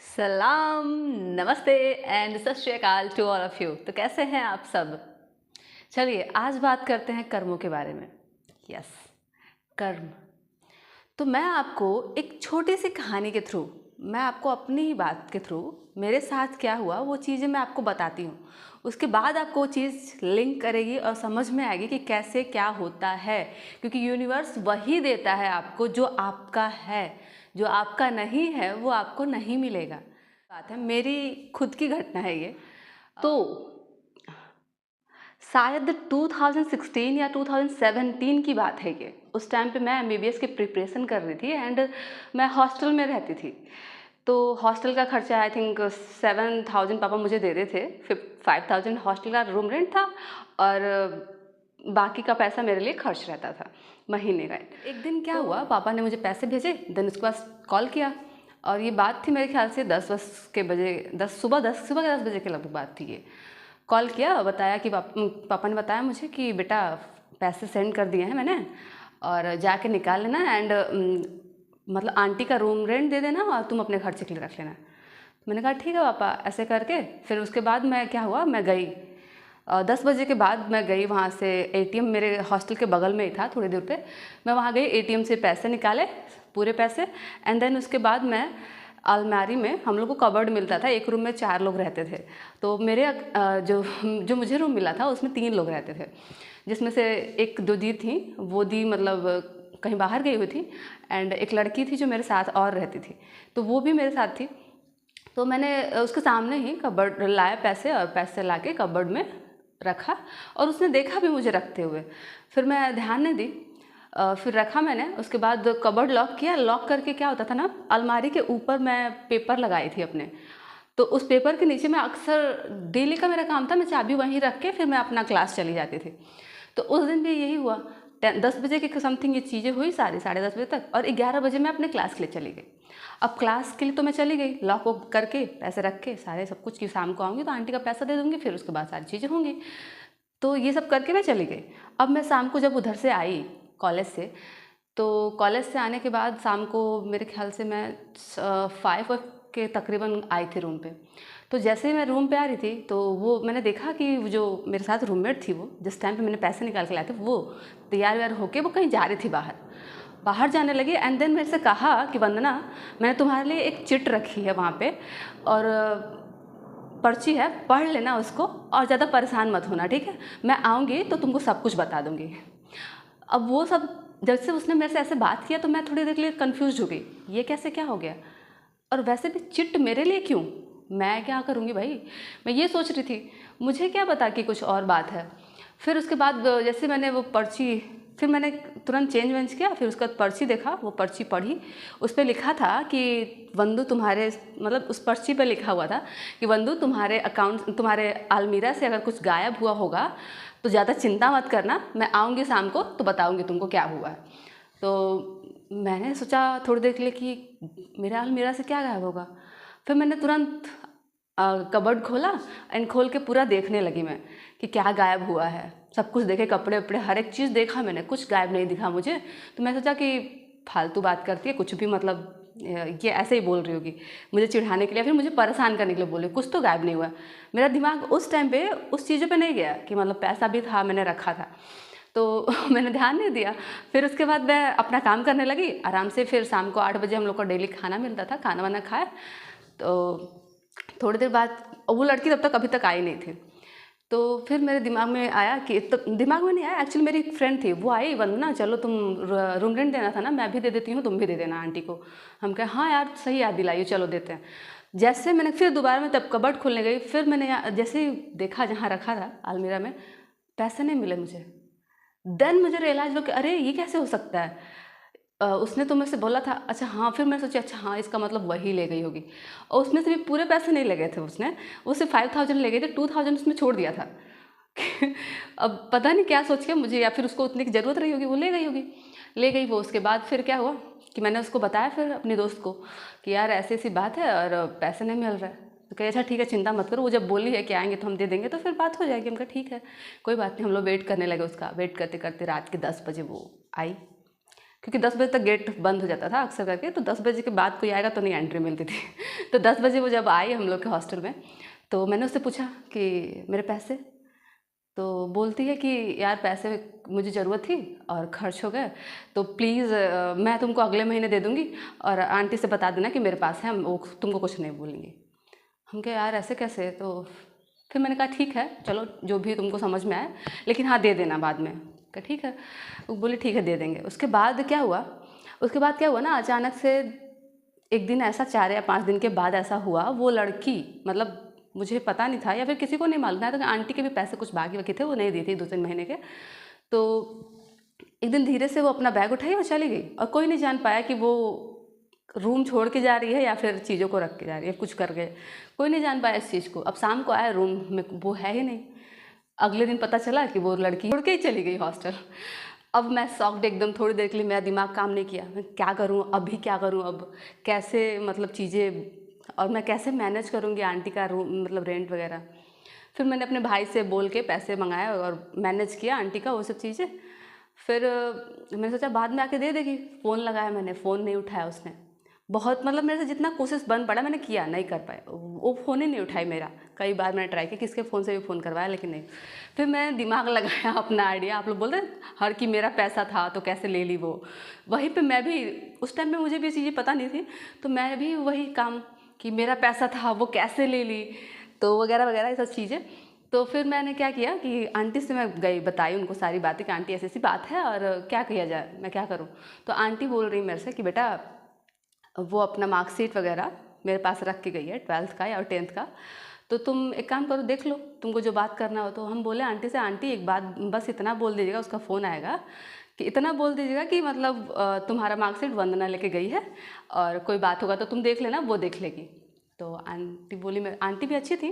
सलाम, नमस्ते एंड सत श्री अकाल टू ऑल ऑफ यू। तो कैसे हैं आप सब? चलिए आज बात करते हैं कर्मों के बारे में। यस, कर्म। तो मैं आपको एक छोटी सी कहानी के थ्रू, मैं आपको अपनी ही बात के थ्रू मेरे साथ क्या हुआ वो चीज़ें मैं आपको बताती हूँ। उसके बाद आपको वो चीज़ लिंक करेगी और समझ में आएगी कि कैसे क्या होता है, क्योंकि यूनिवर्स वही देता है आपको जो आपका है। जो आपका नहीं है वो आपको नहीं मिलेगा। बात है, मेरी खुद की घटना है ये। तो शायद 2016 या 2017 की बात है ये। उस टाइम पे मैं एमबीबीएस की प्रिपरेशन कर रही थी एंड मैं हॉस्टल में रहती थी। तो हॉस्टल का खर्चा आई थिंक 7,000 पापा मुझे दे रहे थे। 5,000 हॉस्टल का रूम रेंट था और बाकी का पैसा मेरे लिए खर्च रहता था महीने का। एक दिन क्या हुआ, पापा ने मुझे पैसे भेजे, देन उसके बाद कॉल किया और ये बात थी मेरे ख्याल से 10 के बजे, सुबह के 10 बजे के लगभग बात थी ये। कॉल किया, बताया कि पापा ने बताया मुझे कि बेटा पैसे सेंड कर दिए हैं मैंने और जाके निकाल लेना एंड मतलब आंटी का रूम रेंट दे देना और तुम अपने खर्चे के लिए रख लेना। मैंने कहा ठीक है पापा, ऐसे करके फिर उसके बाद मैं क्या हुआ, मैं गई 10 बजे के बाद मैं गई वहाँ से। एटीएम मेरे हॉस्टल के बगल में ही था, थोड़ी दूर पे। मैं वहाँ गई, एटीएम से पैसे निकाले, पूरे पैसे, एंड देन उसके बाद मैं अलमारी में, हम लोग को कबर्ड मिलता था, एक रूम में 4 लोग रहते थे। तो मेरे जो मुझे रूम मिला था उसमें 3 लोग रहते थे, जिसमें से एक दो दी थी, वो दी मतलब कहीं बाहर गई हुई थी, एंड एक लड़की थी जो मेरे साथ और रहती थी, तो वो भी मेरे साथ थी। तो मैंने उसके सामने ही कबर्ड लाया पैसे और पैसे ला के कबर्ड में रखा और उसने देखा भी मुझे रखते हुए। फिर मैं ध्यान नहीं दी, फिर रखा मैंने। उसके बाद कबर्ड लॉक किया। लॉक करके क्या होता था ना, अलमारी के ऊपर मैं पेपर लगाई थी अपने, तो उस पेपर के नीचे मैं अक्सर, डेली का मेरा काम था, मैं चाबी वहीं रख के फिर मैं अपना क्लास चली जाती थी। तो उस दिन भी यही हुआ। 10 बजे के समथिंग ये चीज़ें हुई सारी, 10:30 बजे तक, और 11 बजे मैं अपने क्लास के लिए चली गई। अब क्लास के लिए तो मैं चली गई, लॉक वॉक करके पैसे रख के सारे सब कुछ, कि शाम को आऊँगी तो आंटी का पैसा दे दूँगी, फिर उसके बाद सारी चीज़ें होंगी। तो ये सब करके मैं चली गई। अब मैं शाम को जब उधर से आई कॉलेज से, तो कॉलेज से आने के बाद शाम को मेरे ख्याल से मैं 5 के तकरीबन आई थी रूम पे। तो जैसे ही मैं रूम पे आ रही थी तो वो मैंने देखा कि वो जो मेरे साथ रूममेट थी, वो जिस टाइम पे मैंने पैसे निकाल के लाए थे, वो तैयार व्यार होके वो कहीं जा रही थी, बाहर जाने लगी। एंड देन मेरे से कहा कि वंदना, मैंने तुम्हारे लिए एक चिट रखी है वहाँ पे और पर्ची है, पढ़ लेना उसको और ज़्यादा परेशान मत होना, ठीक है? मैं आऊँगी तो तुमको सब कुछ बता दूँगी। अब वो सब, जब से उसने मेरे से ऐसे बात किया तो मैं थोड़ी देर के लिए कन्फ्यूज हो गई, ये कैसे क्या हो गया? और वैसे भी चिट मेरे लिए क्यों, मैं क्या करूँगी भाई? मैं ये सोच रही थी, मुझे क्या पता कि कुछ और बात है। फिर उसके बाद जैसे मैंने वो पर्ची, फिर मैंने तुरंत चेंज वेंज किया, फिर उसके बाद पर्ची देखा, वो पर्ची पढ़ी। उस पर लिखा था कि वंदु तुम्हारे, मतलब उस पर्ची पे लिखा हुआ था कि वंदु तुम्हारे अकाउंट, तुम्हारे अलमीरा से अगर कुछ गायब हुआ होगा तो ज़्यादा चिंता मत करना, मैं आऊँगी शाम को तो बताऊँगी तुमको क्या हुआ है। तो मैंने सोचा थोड़ी देर के लिए कि मेरा अलमीरा से क्या गायब होगा। फिर मैंने तुरंत कबर्ड खोला एंड खोल के पूरा देखने लगी मैं कि क्या गायब हुआ है। सब कुछ देखे, कपड़े वपड़े हर एक चीज़ देखा मैंने, कुछ गायब नहीं दिखा मुझे। तो मैं सोचा कि फालतू बात करती है, कुछ भी मतलब ये ऐसे ही बोल रही होगी मुझे चिढ़ाने के लिए, फिर मुझे परेशान करने के लिए बोल रही, कुछ तो गायब नहीं हुआ। मेरा दिमाग उस टाइम पे उस चीज़ों पे नहीं गया कि मतलब पैसा भी था, मैंने रखा था, तो मैंने ध्यान नहीं दिया। फिर उसके बाद मैं अपना काम करने लगी आराम से। फिर शाम को 8 बजे हम लोग को डेली खाना मिलता था, खाना वाना खाया। तो थोड़ी देर बाद वो लड़की तब तक अभी तक आई नहीं थी। तो फिर मेरे दिमाग में आया कि, तो दिमाग में नहीं आया, एक्चुअली मेरी एक फ्रेंड थी, वो आई, वंदना चलो तुम रूम रेंट देना था ना, मैं भी दे देती हूँ, तुम भी दे देना आंटी को। हम कहे हाँ यार सही याद दिलाई, चलो देते हैं। जैसे मैंने फिर दोबारा में तब कबर्ड खोलने गई, फिर मैंने जैसे ही देखा जहाँ रखा था अलमीरा में, पैसे नहीं मिले मुझे। देन मुझे रियलाइज हुआ कि अरे ये कैसे हो सकता है। उसने तो मेरे से बोला था, अच्छा हाँ। फिर मैं सोची अच्छा हाँ, इसका मतलब वही ले गई होगी। और उसमें से भी पूरे पैसे नहीं ले गए थे उसने, वो सिर्फ 5,000 ले गए थे, 2,000 उसमें छोड़ दिया था। अब पता नहीं क्या सोच के मुझे, या फिर उसको उतनी की ज़रूरत रही होगी, वो ले गई होगी। ले गई वो। उसके बाद फिर क्या हुआ कि मैंने उसको बताया फिर अपनी दोस्त को कि यार ऐसी ऐसी बात है और पैसे नहीं मिल रहा है। तो कहे अच्छा ठीक है, चिंता मत करो, वो जब बोली है कि आएंगे तो हम दे देंगे तो फिर बात हो जाएगी। हम कहा ठीक है कोई बात नहीं। हम लोग वेट करने लगे उसका। वेट करते करते रात के 10 बजे वो आई। क्योंकि 10 बजे तक गेट बंद हो जाता था अक्सर करके, तो 10 बजे के बाद कोई आएगा तो नहीं एंट्री मिलती थी। तो 10 बजे वो जब आई हम लोग के हॉस्टल में, तो मैंने उससे पूछा कि मेरे पैसे, तो बोलती है कि यार पैसे मुझे ज़रूरत थी और खर्च हो गए, तो प्लीज़ मैं तुमको अगले महीने दे दूँगी और आंटी से बता देना कि मेरे पास है, वो तुमको कुछ नहीं बोलेंगी। हम कहे यार ऐसे कैसे, तो फिर मैंने कहा ठीक है चलो जो भी तुमको समझ में आए, लेकिन हाँ दे देना बाद में। कहा ठीक है। वो बोले ठीक है दे देंगे। उसके बाद क्या हुआ ना, अचानक से एक दिन ऐसा 4 या 5 दिन के बाद ऐसा हुआ, वो लड़की मतलब मुझे पता नहीं था या फिर किसी को नहीं मालूम था, तो आंटी के भी पैसे कुछ बाकी बाकी थे, वो नहीं दी थी 2-3 महीने के। तो एक दिन धीरे से वो अपना बैग उठाई और चली गई, और कोई नहीं जान पाया कि वो रूम छोड़ के जा रही है या फिर चीज़ों को रख के जा रही है, कुछ कर गए, कोई नहीं जान पाया इस चीज़ को। अब शाम को आया, रूम में वो है ही नहीं। अगले दिन पता चला कि वो लड़की छोड़ के ही चली गई हॉस्टल। अब मैं शॉक्ड एकदम, थोड़ी देर के लिए मेरा दिमाग काम नहीं किया, मैं क्या करूँ अभी, क्या करूँ अब, कैसे मतलब चीज़ें, और मैं कैसे मैनेज करूँगी आंटी का रूम मतलब रेंट वगैरह। फिर मैंने अपने भाई से बोल के पैसे मंगाए और मैनेज किया आंटी का वो सब चीज़ें। फिर मैंने सोचा बाद में आके दे देगी। फ़ोन लगाया मैंने, फ़ोन नहीं उठाया उसने। बहुत मतलब मेरे से जितना कोशिश बन पड़ा मैंने किया, नहीं कर पाए, वो फ़ोन ही नहीं उठाई मेरा। कई बार मैंने ट्राई किया, किसके फ़ोन से भी फ़ोन करवाया लेकिन नहीं। फिर मैंने दिमाग लगाया अपना आइडिया, आप लोग बोल रहे हैं हर कि मेरा पैसा था तो कैसे ले ली वो, वहीं पे मैं भी उस टाइम पे मुझे भी ये चीज़ें पता नहीं थी, तो मैं भी वही काम कि मेरा पैसा था वो कैसे ले ली, तो वगैरह वगैरह ये सब चीज़ें। तो फिर मैंने क्या किया कि आंटी से मैं गई, बताई उनको सारी बातें कि आंटी ऐसी ऐसी बात है और क्या किया जाए, मैं क्या करूँ। तो आंटी बोल रही मेरे से कि बेटा वो अपना मार्कशीट वगैरह मेरे पास रख के गई है 12th का या 10th का, तो तुम एक काम करो देख लो, तुमको जो बात करना हो। तो हम बोले आंटी से, आंटी एक बात बस इतना बोल दीजिएगा, उसका फ़ोन आएगा कि इतना बोल दीजिएगा कि मतलब तुम्हारा मार्कशीट वंदना लेके गई है और कोई बात होगा तो तुम देख लेना, वो देख लेगी। तो आंटी बोली, मैं आंटी भी अच्छी थी,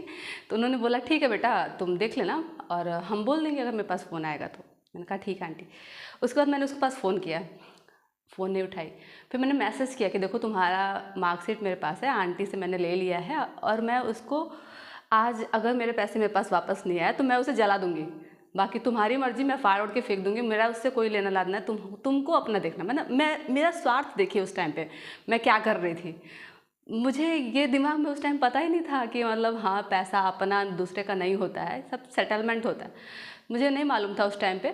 तो उन्होंने बोला ठीक है बेटा तुम देख लेना और हम बोल देंगे अगर मेरे पास फ़ोन आएगा तो। मैंने कहा ठीक है आंटी। उसके बाद मैंने उसके पास फ़ोन किया, फ़ोन नहीं उठाई। फिर मैंने मैसेज किया कि देखो तुम्हारा मार्कशीट मेरे पास है, आंटी से मैंने ले लिया है और मैं उसको आज अगर मेरे पैसे मेरे पास वापस नहीं आया तो मैं उसे जला दूँगी, बाकी तुम्हारी मर्ज़ी, मैं फाड़ उड़ के फेंक दूँगी, मेरा उससे कोई लेना लाना है, तुमको अपना देखना। मैं मेरा स्वार्थ देखिए उस टाइम पे मैं क्या कर रही थी। मुझे ये दिमाग में उस टाइम पता ही नहीं था कि मतलब हाँ पैसा अपना दूसरे का नहीं होता है, सब सेटलमेंट होता है, मुझे नहीं मालूम था उस टाइम पे।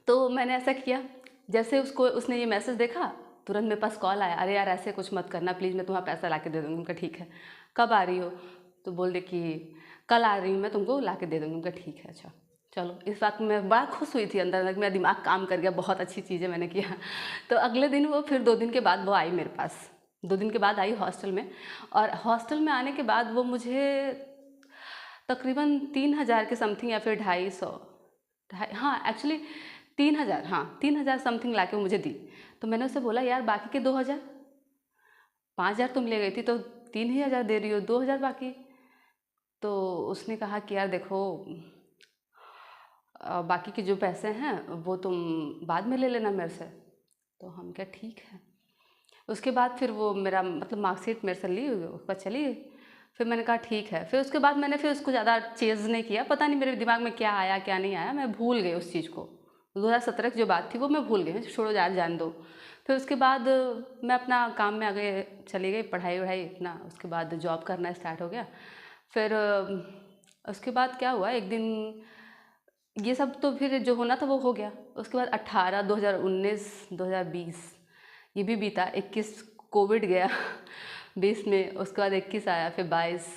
तो मैंने ऐसा किया, जैसे उसने ये मैसेज देखा तुरंत मेरे पास कॉल आया, अरे यार ऐसे कुछ मत करना प्लीज़, मैं तुम्हारा पैसा ला के दे दूँगी। उनका ठीक है, कब आ रही हो, तो बोल दे कि कल आ रही हूँ मैं, तुमको ला के दे दूँगी। उनका ठीक है अच्छा चलो। इस बात में मैं बड़ा खुश हुई थी, अंदर अंदर मेरा दिमाग काम कर गया, बहुत अच्छी चीज़ें मैंने किया। तो अगले दिन वो फिर 2 दिन के बाद वो आई मेरे पास, 2 दिन के बाद आई हॉस्टल में, और हॉस्टल में आने के बाद वो मुझे तकरीबन 3,000 के समथिंग या फिर 250, हाँ एक्चुअली 3,000, हाँ 3,000 समथिंग ला के मुझे दी। तो मैंने उससे बोला यार बाकी के 2,000, 5,000 तुम ले गई थी तो 3,000 दे रही हो, 2,000 बाकी। तो उसने कहा कि यार देखो बाकी के जो पैसे हैं वो तुम बाद में ले लेना मेरे से। तो हम क्या ठीक है। उसके बाद फिर वो मेरा मतलब मार्कशीट मेरे से ली, उसके बाद चली गई। फिर मैंने कहा ठीक है। फिर उसके बाद मैंने फिर उसको ज़्यादा चेज़ नहीं किया, पता नहीं मेरे दिमाग में क्या आया क्या नहीं आया, मैं भूल गई उस चीज़ को। 2017 की जो बात थी वो मैं भूल गई, छोड़ो यार जान दो। फिर उसके बाद मैं अपना काम में आगे चली गई, पढ़ाई वढ़ाई अपना, उसके बाद जॉब करना स्टार्ट हो गया। फिर उसके बाद क्या हुआ, एक दिन ये सब तो फिर जो होना था वो हो गया। उसके बाद 18, 2019, 2020 ये भी बीता, 21 कोविड गया 20 में, उसके बाद 21 आया, फिर 22,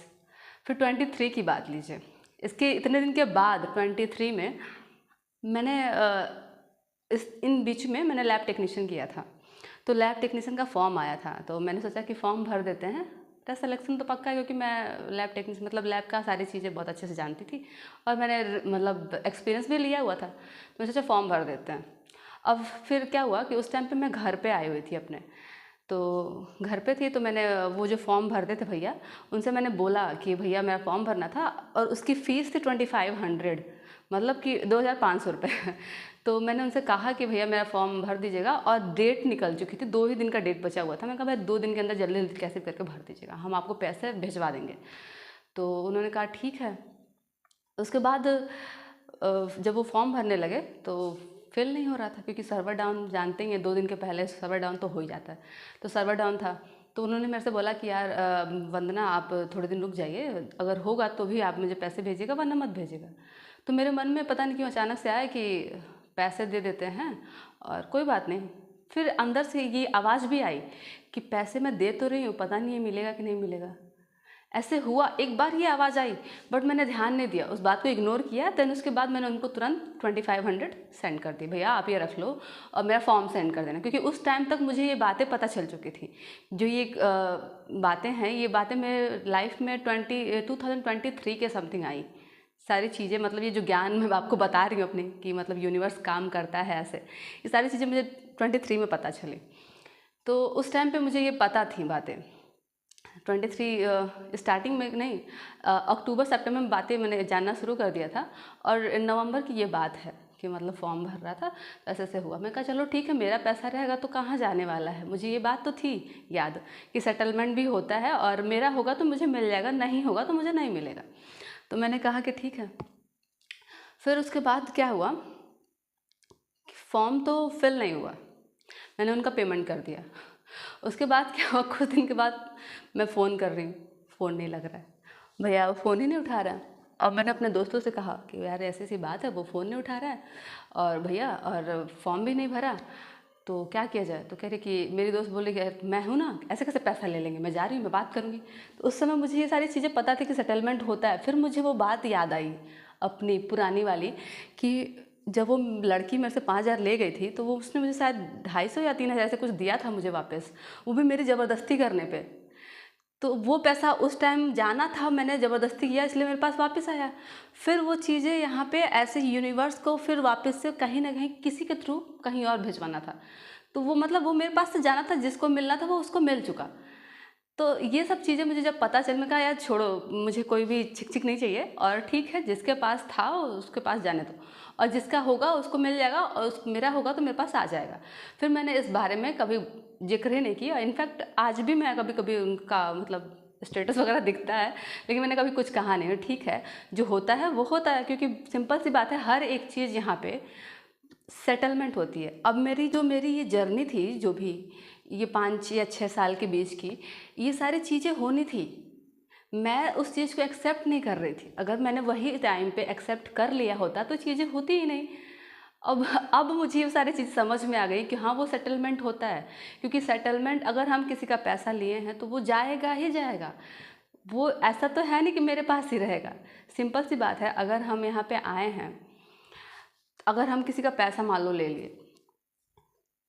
फिर 23 की बात लीजिए। इसके इतने दिन के बाद 23 में मैंने इन बीच में मैंने लैब टेक्नीशियन किया था। तो लैब टेक्नीशियन का फॉर्म आया था, तो मैंने सोचा कि फॉर्म भर देते हैं, मेरा सिलेक्शन तो पक्का है क्योंकि मैं लैब टेक्नीशियन मतलब लैब का सारी चीज़ें बहुत अच्छे से जानती थी और मैंने मतलब एक्सपीरियंस भी लिया हुआ था। तो मैं सोचा फॉर्म भर देते हैं। अब फिर क्या हुआ कि उस टाइम पे मैं घर पे आई हुई थी अपने, तो घर पे थी, तो मैंने वो जो फॉर्म भरते थे भैया, उनसे मैंने बोला कि भैया मेरा फॉर्म भरना था, और उसकी फ़ीस थी 2500, मतलब कि 2,500 रुपये तो मैंने उनसे कहा कि भैया मेरा फॉर्म भर दीजिएगा, और डेट निकल चुकी थी, 2 ही दिन का डेट बचा हुआ था। मैंने कहा भाई 2 दिन के अंदर जल्दी जल्दी कैसे करके भर दीजिएगा, हम आपको पैसे भिजवा देंगे। तो उन्होंने कहा ठीक है। उसके बाद जब वो फॉर्म भरने लगे तो फिल नहीं हो रहा था क्योंकि सर्वर डाउन, जानते ही हैं 2 दिन के पहले सर्वर डाउन तो हो ही जाता है। तो सर्वर डाउन था, तो उन्होंने मेरे से बोला कि यार वंदना आप थोड़े दिन रुक जाइए, अगर होगा तो भी आप मुझे पैसे भेजिएगा वरना मत भेजिएगा। तो मेरे मन में पता नहीं क्यों अचानक से आया कि पैसे दे देते हैं और कोई बात नहीं। फिर अंदर से ये आवाज़ भी आई कि पैसे मैं दे तो रही हूँ, पता नहीं ये मिलेगा कि नहीं मिलेगा। ऐसे हुआ, एक बार ये आवाज़ आई बट मैंने ध्यान नहीं दिया, उस बात को इग्नोर किया। देन उसके बाद मैंने उनको तुरंत 2500 सेंड कर दी, भैया आप ये रख लो और मेरा फॉर्म सेंड कर देना। क्योंकि उस टाइम तक मुझे ये बातें पता चल चुकी थी, जो ये बातें हैं, ये बातें मेरे लाइफ में 2023 के समथिंग आई सारी चीज़ें। मतलब ये जो ज्ञान मैं आपको बता रही हूँ अपने कि मतलब यूनिवर्स काम करता है ऐसे, ये सारी चीज़ें मुझे 23 में पता चली। तो उस टाइम पे मुझे ये पता थी बातें। 23 स्टार्टिंग में नहीं, अक्टूबर सितंबर में बातें मैंने जानना शुरू कर दिया था और नवंबर की ये बात है कि मतलब फॉर्म भर रहा था तो ऐसे ऐसे हुआ। मैं कहा चलो ठीक है, मेरा पैसा रहेगा तो कहाँ जाने वाला है। मुझे ये बात तो थी याद कि सेटलमेंट भी होता है और मेरा होगा तो मुझे मिल जाएगा, नहीं होगा तो मुझे नहीं मिलेगा। तो मैंने कहा कि ठीक है। फिर उसके बाद क्या हुआ, फॉर्म तो फिल नहीं हुआ, मैंने उनका पेमेंट कर दिया। उसके बाद क्या हुआ, कुछ दिन के बाद मैं फ़ोन कर रही हूँ, फ़ोन नहीं लग रहा है, भैया वो फ़ोन ही नहीं उठा रहा है। और मैंने अपने दोस्तों से कहा कि यार ऐसी ऐसी बात है, वो फ़ोन नहीं उठा रहा है और भैया और फॉर्म भी नहीं भरा, तो क्या किया जाए। तो कह रही कि मेरी दोस्त बोली कि यार मैं हूँ ना, ऐसे कैसे पैसा ले लेंगे, मैं जा रही हूँ, मैं बात करूँगी। तो उस समय मुझे ये सारी चीज़ें पता थी कि सेटलमेंट होता है। फिर मुझे वो बात याद आई अपनी पुरानी वाली कि जब वो लड़की मेरे से 5000 ले गई थी तो वो उसने मुझे शायद 250 या 3000 ऐसे कुछ दिया था मुझे वापस, वो भी मेरी ज़बरदस्ती करने पे। तो वो पैसा उस टाइम जाना था, मैंने ज़बरदस्ती किया इसलिए मेरे पास वापस आया। फिर वो चीज़ें यहाँ पे ऐसे यूनिवर्स को फिर वापस से कहीं ना कहीं किसी के थ्रू कहीं और भिजवाना था। तो वो मतलब वो मेरे पास से जाना था, जिसको मिलना था वो उसको मिल चुका। तो ये सब चीज़ें मुझे जब पता चल, मैं कहा यार छोड़ो, मुझे कोई भी छिक छिक नहीं चाहिए और ठीक है, जिसके पास था उसके पास जाने दो और जिसका होगा उसको मिल जाएगा और मेरा होगा तो मेरे पास आ जाएगा। फिर मैंने इस बारे में कभी जिक्र ही नहीं किया। इनफैक्ट आज भी मैं कभी कभी उनका मतलब स्टेटस वगैरह दिखता है, लेकिन मैंने कभी कुछ कहा नहीं। ठीक है, जो होता है वो होता है, क्योंकि सिंपल सी बात है, हर एक चीज़ यहाँ पे सेटलमेंट होती है। अब मेरी ये जर्नी थी, जो भी ये 5 या 6 साल के बीच की, ये सारी चीज़ें होनी थी। मैं उस चीज़ को एक्सेप्ट नहीं कर रही थी। अगर मैंने वही टाइम पे एक्सेप्ट कर लिया होता तो चीज़ें होती ही नहीं। अब मुझे ये सारी चीज़ समझ में आ गई कि हाँ, वो सेटलमेंट होता है। क्योंकि सेटलमेंट, अगर हम किसी का पैसा लिए हैं तो वो जाएगा ही जाएगा। वो ऐसा तो है नहीं कि मेरे पास ही रहेगा। सिंपल सी बात है, अगर हम यहाँ पे आए हैं, अगर हम किसी का पैसा मान लो ले लिए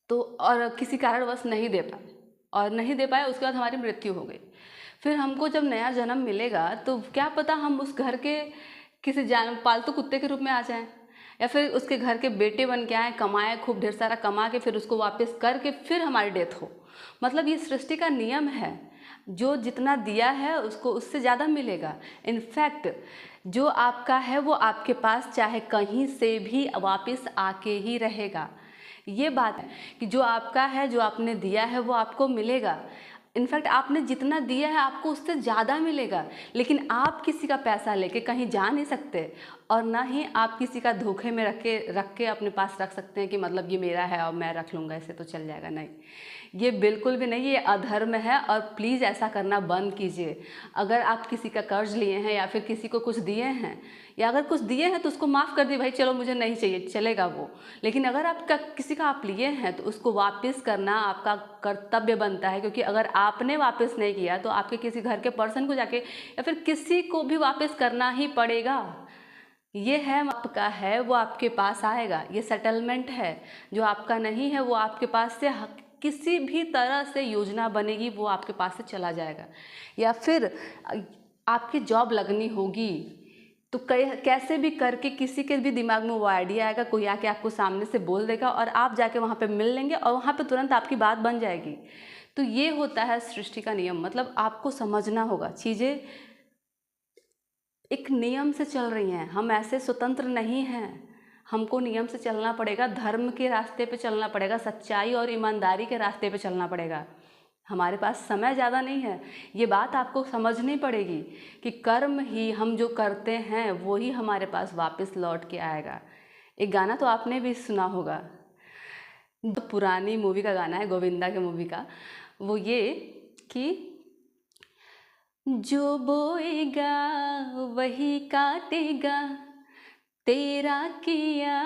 तो और किसी कारणवश नहीं दे पाए और नहीं दे पाए, उसके बाद हमारी मृत्यु हो गई, फिर हमको जब नया जन्म मिलेगा तो क्या पता हम उस घर के किसी पालतू कुत्ते के रूप में आ जाएं, या फिर उसके घर के बेटे बन के आए, कमाएं, खूब ढेर सारा कमा के फिर उसको वापस करके फिर हमारी डेथ हो। मतलब ये सृष्टि का नियम है, जो जितना दिया है उसको उससे ज़्यादा मिलेगा। इनफैक्ट जो आपका है वो आपके पास चाहे कहीं से भी वापस आके ही रहेगा। ये बात है कि जो आपका है, जो आपने दिया है वो आपको मिलेगा। इनफैक्ट आपने जितना दिया है आपको उससे ज़्यादा मिलेगा। लेकिन आप किसी का पैसा लेके कहीं जा नहीं सकते और ना ही आप किसी का धोखे में रख के अपने पास रख सकते हैं कि मतलब ये मेरा है और मैं रख लूँगा, ऐसे तो चल जाएगा। नहीं, ये बिल्कुल भी नहीं, ये अधर्म है और प्लीज़ ऐसा करना बंद कीजिए। अगर आप किसी का कर्ज लिए हैं या फिर किसी को कुछ दिए हैं, या अगर कुछ दिए हैं तो उसको माफ़ कर दिए, भाई चलो मुझे नहीं चाहिए, चलेगा वो। लेकिन अगर आपका किसी का आप लिए हैं तो उसको वापस करना आपका कर्तव्य बनता है। क्योंकि अगर आपने वापस नहीं किया तो आपके किसी घर के पर्सन को जाके या फिर किसी को भी वापस करना ही पड़ेगा। ये है, आपका है वो आपके पास आएगा। ये सेटलमेंट है। जो आपका नहीं है वो आपके पास से किसी भी तरह से योजना बनेगी वो आपके पास से चला जाएगा। या फिर आपकी जॉब लगनी होगी तो कैसे भी करके किसी के भी दिमाग में वो आइडिया आएगा, कोई आके आपको सामने से बोल देगा और आप जाके वहाँ पे मिल लेंगे और वहाँ पे तुरंत आपकी बात बन जाएगी। तो ये होता है सृष्टि का नियम। मतलब आपको समझना होगा, चीज़ें एक नियम से चल रही हैं। हम ऐसे स्वतंत्र नहीं हैं, हमको नियम से चलना पड़ेगा, धर्म के रास्ते पे चलना पड़ेगा, सच्चाई और ईमानदारी के रास्ते पे चलना पड़ेगा। हमारे पास समय ज़्यादा नहीं है। ये बात आपको समझनी पड़ेगी कि कर्म ही हम जो करते हैं वो ही हमारे पास वापस लौट के आएगा। एक गाना तो आपने भी सुना होगा, जो पुरानी मूवी का गाना है, गोविंदा के मूवी का, वो ये कि जो बोएगा वही काटेगा, तेरा किया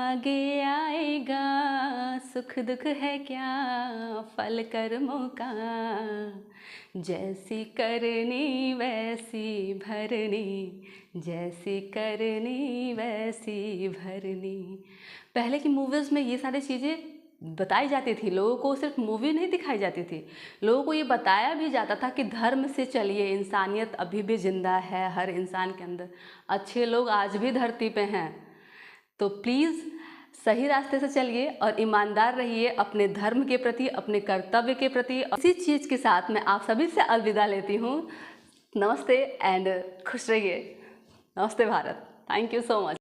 आगे आएगा, सुख दुख है क्या फल कर्मों का, जैसी करनी वैसी भरनी, जैसी करनी वैसी भरनी। पहले की मूवीज़ में ये सारी चीज़ें बताई जाती थी, लोगों को सिर्फ मूवी नहीं दिखाई जाती थी, लोगों को ये बताया भी जाता था कि धर्म से चलिए, इंसानियत अभी भी ज़िंदा है हर इंसान के अंदर, अच्छे लोग आज भी धरती पे हैं। तो प्लीज़ सही रास्ते से चलिए और ईमानदार रहिए अपने धर्म के प्रति, अपने कर्तव्य के प्रति। इसी चीज़ के साथ मैं आप सभी से अलविदा लेती हूँ। नमस्ते एंड खुश रहिए। नमस्ते Bharat. Thank you so much.